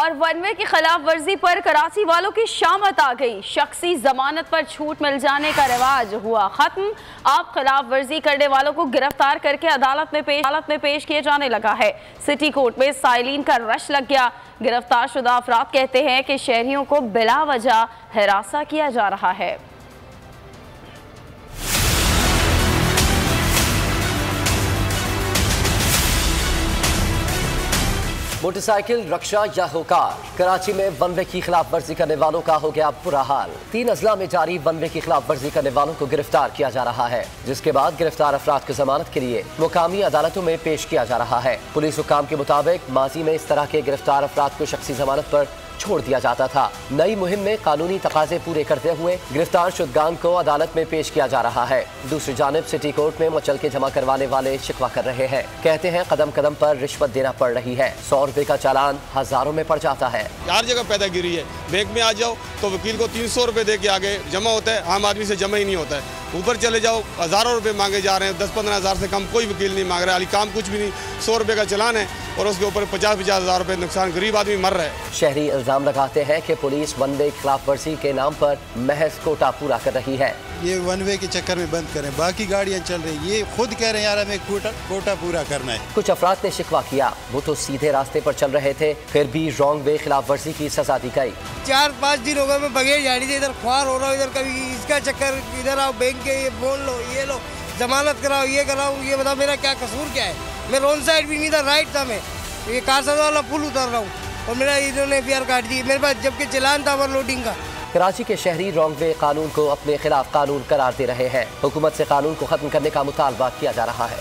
और one way की खिलाफ वर्जी पर कराची वालों की शामत आ गई। शख्सी जमानत पर छूट मिल जाने का रिवाज हुआ खत्म। अब खिलाफ वर्जी करने वालों को गिरफ्तार करके अदालत में पेश किया जाने लगा है। सिटी कोर्ट में साइलिन का रश लग गया। गिरफ्तार शुदा अफराद कहते हैं कि शहरियों को बिला वजह हिरासा किया जा रहा है। मोटरसाइकिल, रक्षा या होकार, कराची में वन वे की खिलाफ वर्जी करने वालों का हो गया बुरा हाल। 3 अजला में जारी वन वे की खिलाफ वर्जी करने वालों को गिरफ्तार किया जा रहा है, जिसके बाद गिरफ्तार अफराद को जमानत के लिए मुकामी अदालतों में पेश किया जा रहा है। पुलिस हुक्काम के मुताबिक माजी में इस तरह के गिरफ्तार अफराद को शख्सी जमानत पर छोड़ दिया जाता था। नई मुहिम में कानूनी तकाजे पूरे करते हुए गिरफ्तार शुदगान को अदालत में पेश किया जा रहा है। दूसरी जानिब सिटी कोर्ट में मुचलके जमा करवाने वाले शिकवा कर रहे हैं। कहते हैं कदम कदम पर रिश्वत देना पड़ रही है। 100 रुपए का चालान हजारों में पड़ जाता है। हर जगह पैदागिरी है। बैंक में आ जाओ तो वकील को 300 रुपए दे के आगे जमा होता है, आम आदमी से जमा ही नहीं होता है। ऊपर चले जाओ हजारों रुपए मांगे जा रहे हैं, 10-15 हज़ार से कम कोई वकील नहीं मांग रहा है। अली काम कुछ भी नहीं, 100 रुपए का चालान है और उसके ऊपर 50-50 हज़ार रुपए नुकसान, गरीब आदमी मर रहा है। शहरी इल्जाम लगाते हैं कि पुलिस वन वे खिलाफ वर्जी के नाम पर महज कोटा पूरा कर रही है। ये वन वे के चक्कर में बंद करें, बाकी गाड़ियां चल रही, ये खुद कह रहे हैं यार हमें कोटा पूरा करना है। कुछ अफराद ने शिकवा किया, वो तो सीधे रास्ते पर चल रहे थे, फिर भी रॉन्ग वे खिलाफ वर्जी की सजा दी गई। 4-5 दिन हो गए मैं बगैर जा रही थी, इधर ख्वार हो रहा हूँ, इधर कभी इसका चक्कर, इधर आओ बैंक के ये बोल लो, ये लो जमानत कराओ, ये कराओ, ये बताओ मेरा क्या कसूर क्या है। मैं रोड साइड भी नहीं था, राइट था, मैं ये कारसद वाला पुल उतर रहा हूँ और मेरा इन्होंने एफआईआर काट दी मेरे पास, जबकि चलान था ओवरलोडिंग का। कराची के शहरी रॉन्ग वे कानून को अपने खिलाफ कानून करार दे रहे हैं। हुकूमत से कानून को खत्म करने का मुतालबा किया जा रहा है।